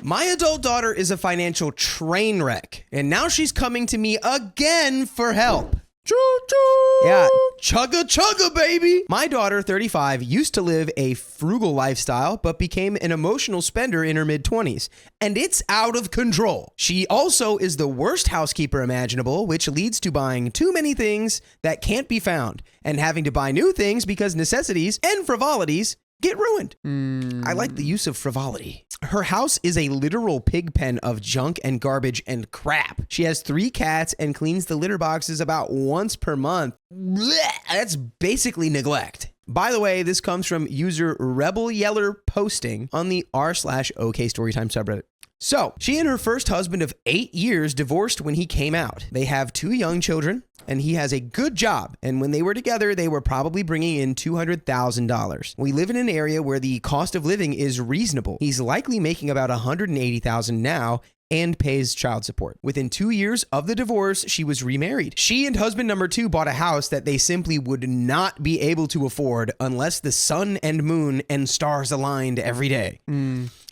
My adult daughter is a financial train wreck, and now she's coming to me again for help. Choo-choo. Yeah, chugga chugga, baby. My daughter, 35, used to live a frugal lifestyle, but became an emotional spender in her mid-20s, and it's out of control. She also is the worst housekeeper imaginable, which leads to buying too many things that can't be found, and having to buy new things because necessities and frivolities get ruined. I like the use of frivolity. Her house is a literal pig pen of junk and garbage and crap. She has 3 cats and cleans the litter boxes about once per month. Blech, that's basically neglect. By the way, this comes from user Rebel Yeller posting on the r/OKstorytime subreddit. So, she and her first husband of 8 years divorced when he came out. They have 2 young children, and he has a good job. And when they were together, they were probably bringing in $200,000. We live in an area where the cost of living is reasonable. He's likely making about $180,000 now and pays child support. Within 2 years of the divorce, she was remarried. She and husband number 2 bought a house that they simply would not be able to afford unless the sun and moon and stars aligned every day.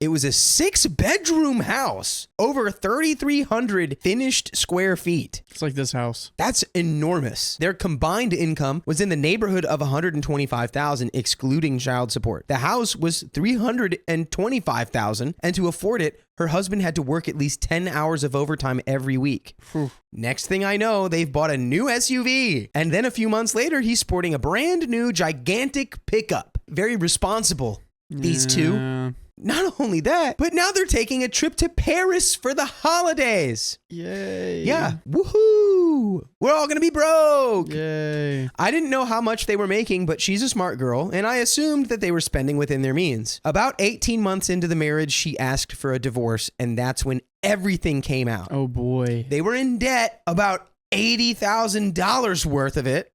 It was a 6-bedroom house, over 3,300 finished square feet. It's like this house. That's enormous. Their combined income was in the neighborhood of $125,000, excluding child support. The house was $325,000, and to afford it, her husband had to work at least 10 hours of overtime every week. Next thing I know, they've bought a new SUV. And then a few months later, he's sporting a brand new gigantic pickup. Very responsible, these two. Not only that, but now they're taking a trip to Paris for the holidays. Yay. Yeah. Woohoo. We're all going to be broke. Yay. I didn't know how much they were making, but she's a smart girl, and I assumed that they were spending within their means. About 18 months into the marriage, she asked for a divorce, and that's when everything came out. Oh, boy. They were in debt, about $80,000 worth of it.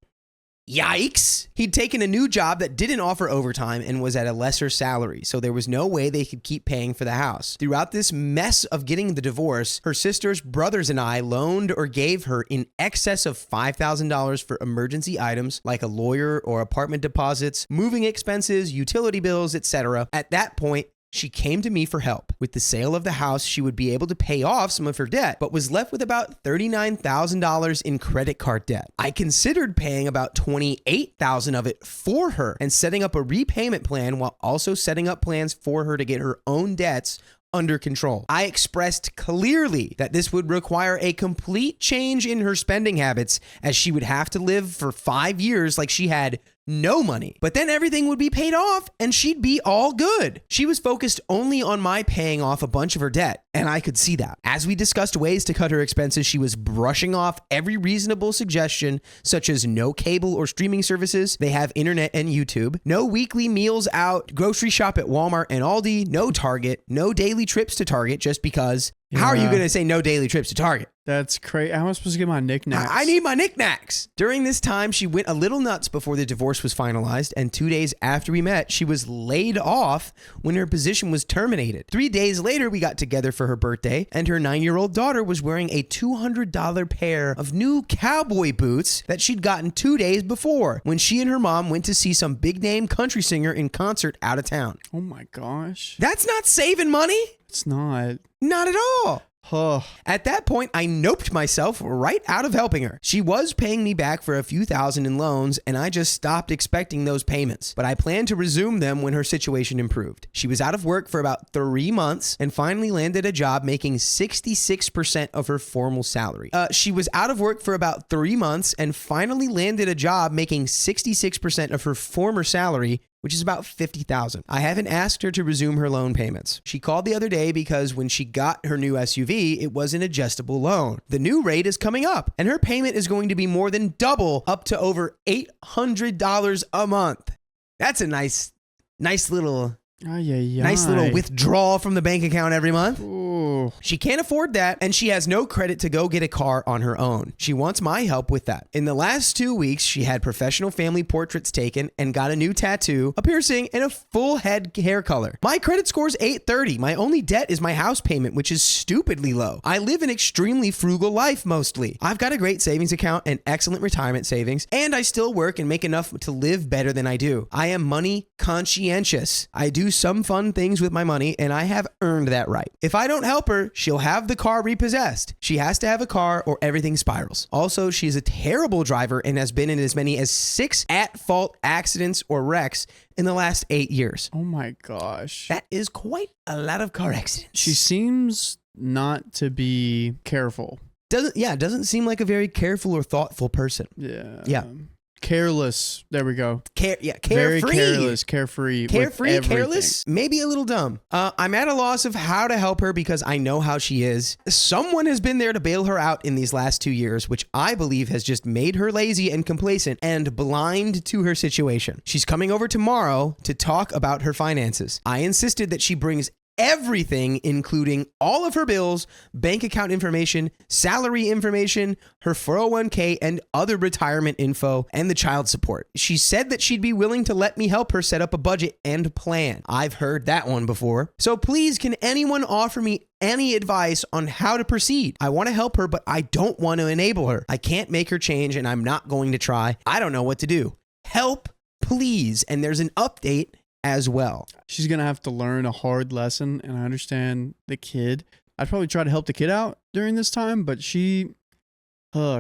Yikes. He'd taken a new job that didn't offer overtime and was at a lesser salary, so there was no way they could keep paying for the house. Throughout this mess of getting the divorce, her sisters, brothers, and I loaned or gave her in excess of $5,000 for emergency items like a lawyer or apartment deposits, moving expenses, utility bills, etc. At that point, she came to me for help. With the sale of the house, she would be able to pay off some of her debt, but was left with about $39,000 in credit card debt. I considered paying about $28,000 of it for her and setting up a repayment plan while also setting up plans for her to get her own debts under control. I expressed clearly that this would require a complete change in her spending habits, as she would have to live for 5 years like she had no money. But then everything would be paid off and she'd be all good. She was focused only on my paying off a bunch of her debt, and I could see that. As we discussed ways to cut her expenses, she was brushing off every reasonable suggestion, such as no cable or streaming services. They have internet and YouTube. No weekly meals out, grocery shop at Walmart and Aldi, no Target, no daily trips to Target just because. Yeah. How are you going to say no daily trips to Target? That's crazy. How am I supposed to get my knickknacks? I need my knickknacks. During this time, she went a little nuts before the divorce was finalized, and 2 days after we met, she was laid off when her position was terminated. 3 days later, we got together for her birthday, and her 9-year-old daughter was wearing a $200 pair of new cowboy boots that she'd gotten 2 days before when she and her mom went to see some big-name country singer in concert out of town. Oh my gosh. That's not saving money. It's not. Not at all. Huh. At that point, I noped myself right out of helping her. She was paying me back for a few thousand in loans, and I just stopped expecting those payments. But I planned to resume them when her situation improved. She was out of work for about 3 months and finally landed a job making 66% of her formal salary. She was out of work for about 3 months and finally landed a job making 66% of her former salary, which is about $50,000. I haven't asked her to resume her loan payments. She called the other day because when she got her new SUV, it was an adjustable loan. The new rate is coming up, and her payment is going to be more than double, up to over $800 a month. That's a nice little withdrawal from the bank account every month. Ooh. Oh. She can't afford that, and she has no credit to go get a car on her own. She wants my help with that. In the last 2 weeks, she had professional family portraits taken and got a new tattoo, a piercing, and a full head hair color. My credit score's 830. My only debt is my house payment, which is stupidly low. I live an extremely frugal life mostly. I've got a great savings account and excellent retirement savings, and I still work and make enough to live better than I do. I am money conscientious. I do some fun things with my money, and I have earned that right. If I don't help her, she'll have the car repossessed. She has to have a car or everything spirals. Also, she's a terrible driver and has been in as many as 6 at-fault accidents or wrecks in the last 8 years. Oh my gosh. That is quite a lot of car accidents. She seems not to be careful. Doesn't seem like a very careful or thoughtful person. Yeah. Careless. There we go. Carefree. Very careless, carefree. Carefree, careless, maybe a little dumb. I'm at a loss of how to help her because I know how she is. Someone has been there to bail her out in these last 2 years, which I believe has just made her lazy and complacent and blind to her situation. She's coming over tomorrow to talk about her finances. I insisted that she brings everything, including all of her bills, bank account information, salary information, her 401k, and other retirement info, and the child support. She said that she'd be willing to let me help her set up a budget and plan. I've heard that one before. So please, can anyone offer me any advice on how to proceed? I want to help her, but I don't want to enable her. I can't make her change, and I'm not going to try. I don't know what to do. Help, please. And there's an update as well. She's going to have to learn a hard lesson, and I understand the kid. I'd probably try to help the kid out during this time, but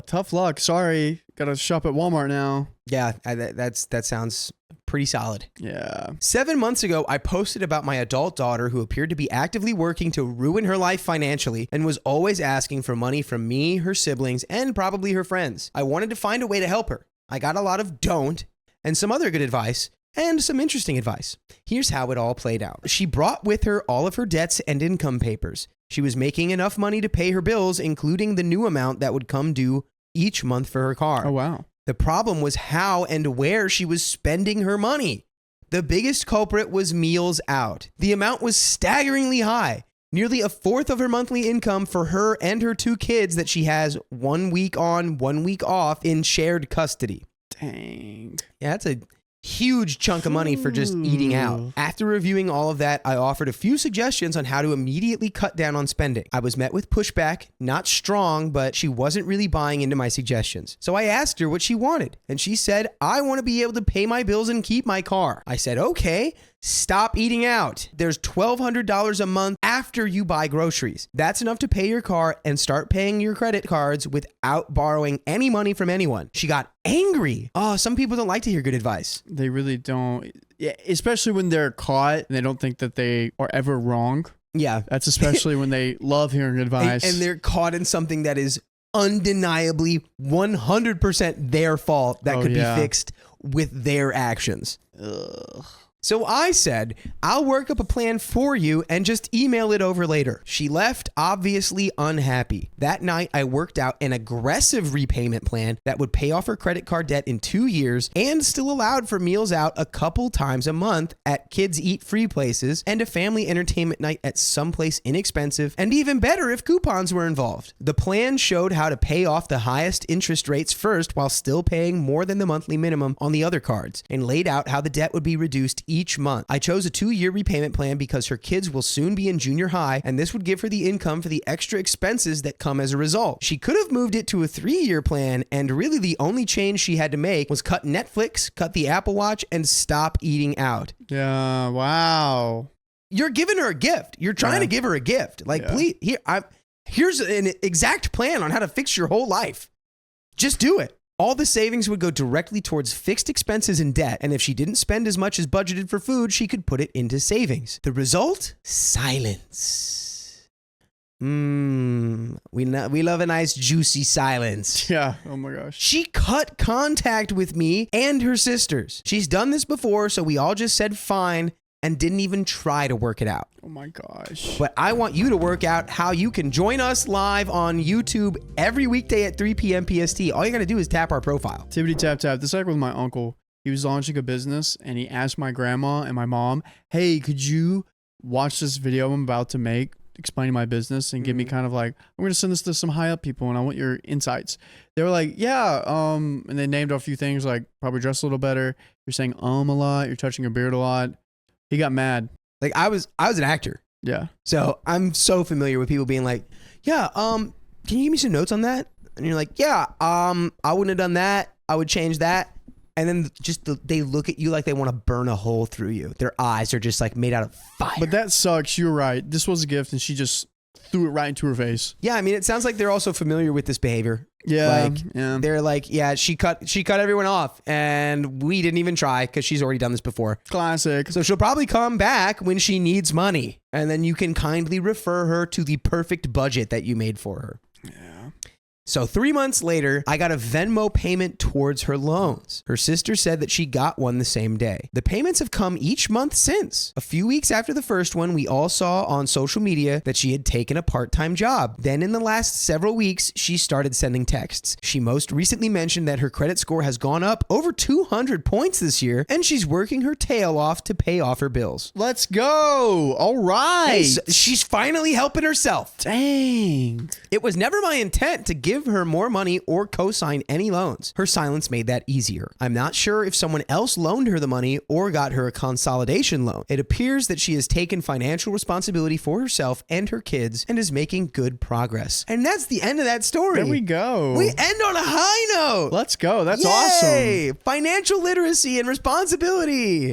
tough luck. Sorry. Got to shop at Walmart now. Yeah, that sounds pretty solid. Yeah. 7 months ago, I posted about my adult daughter who appeared to be actively working to ruin her life financially and was always asking for money from me, her siblings, and probably her friends. I wanted to find a way to help her. I got a lot of don't and some other good advice, and some interesting advice. Here's how it all played out. She brought with her all of her debts and income papers. She was making enough money to pay her bills, including the new amount that would come due each month for her car. Oh, wow. The problem was how and where she was spending her money. The biggest culprit was meals out. The amount was staggeringly high, nearly a fourth of her monthly income for her and her 2 kids that she has 1 week on, 1 week off in shared custody. Dang. Yeah, that's a huge chunk of money for just eating out. After reviewing all of that, I offered a few suggestions on how to immediately cut down on spending. I was met with pushback, not strong, but she wasn't really buying into my suggestions. So I asked her what she wanted, and she said, I want to be able to pay my bills and keep my car. I said, okay, stop eating out. There's $1,200 a month after you buy groceries. That's enough to pay your car and start paying your credit cards without borrowing any money from anyone. She got angry. Oh, some people don't like to hear good advice. They really don't. Yeah, especially when they're caught and they don't think that they are ever wrong. Yeah. That's especially when they love hearing advice. And they're caught in something that is undeniably 100% their fault that could be fixed with their actions. Ugh. So I said, I'll work up a plan for you and just email it over later. She left, obviously unhappy. That night, I worked out an aggressive repayment plan that would pay off her credit card debt in 2 years and still allowed for meals out a couple times a month at kids eat free places and a family entertainment night at someplace inexpensive, and even better if coupons were involved. The plan showed how to pay off the highest interest rates first while still paying more than the monthly minimum on the other cards, and laid out how the debt would be reduced each month. I chose a 2-year repayment plan because her kids will soon be in junior high, and this would give her the income for the extra expenses that come as a result. She could have moved it to a 3-year plan, and really the only change she had to make was cut Netflix, cut the Apple Watch, and stop eating out. Yeah, wow. You're giving her a gift. You're trying to give her a gift. Like, please, here's an exact plan on how to fix your whole life. Just do it. All the savings would go directly towards fixed expenses and debt, and if she didn't spend as much as budgeted for food, she could put it into savings. The result? Silence. We love a nice juicy silence. Yeah, oh my gosh. She cut contact with me and her sisters. She's done this before, so we all just said fine and didn't even try to work it out. Oh my gosh. But I want you to work out how you can join us live on YouTube every weekday at 3 p.m. PST. All you got to do is tap our profile. Tippity tap tap. This is like with my uncle. He was launching a business and he asked my grandma and my mom, hey, could you watch this video I'm about to make explaining my business and give me kind of like, I'm going to send this to some high up people and I want your insights. They were like, yeah. And they named a few things like probably dress a little better. You're saying a lot. You're touching your beard a lot. He got mad. Like I was an actor. Yeah. So I'm so familiar with people being like, yeah, can you give me some notes on that? And you're like, yeah, I wouldn't have done that. I would change that. And then they look at you like they want to burn a hole through you. Their eyes are just like made out of fire. But that sucks. You're right. This was a gift and she just threw it right into her face. Yeah, I mean, it sounds like they're also familiar with this behavior. Yeah. They're like, yeah, she cut everyone off and we didn't even try because she's already done this before. Classic. So she'll probably come back when she needs money. And then you can kindly refer her to the perfect budget that you made for her. Yeah. So 3 months later, I got a Venmo payment towards her loans. Her sister said that she got one the same day. The payments have come each month since. A few weeks after the first one, we all saw on social media that she had taken a part-time job. Then in the last several weeks, she started sending texts. She most recently mentioned that her credit score has gone up over 200 points this year, and she's working her tail off to pay off her bills. Let's go. All right. Hey, so she's finally helping herself. Dang. It was never my intent to give her more money or co-sign any loans. Her silence made that easier. I'm not sure if someone else loaned her the money or got her a consolidation loan. It appears that she has taken financial responsibility for herself and her kids and is making good progress. And that's the end of that story. There we go. We end on a high note. Let's go. That's Yay! awesome. Financial literacy and responsibility.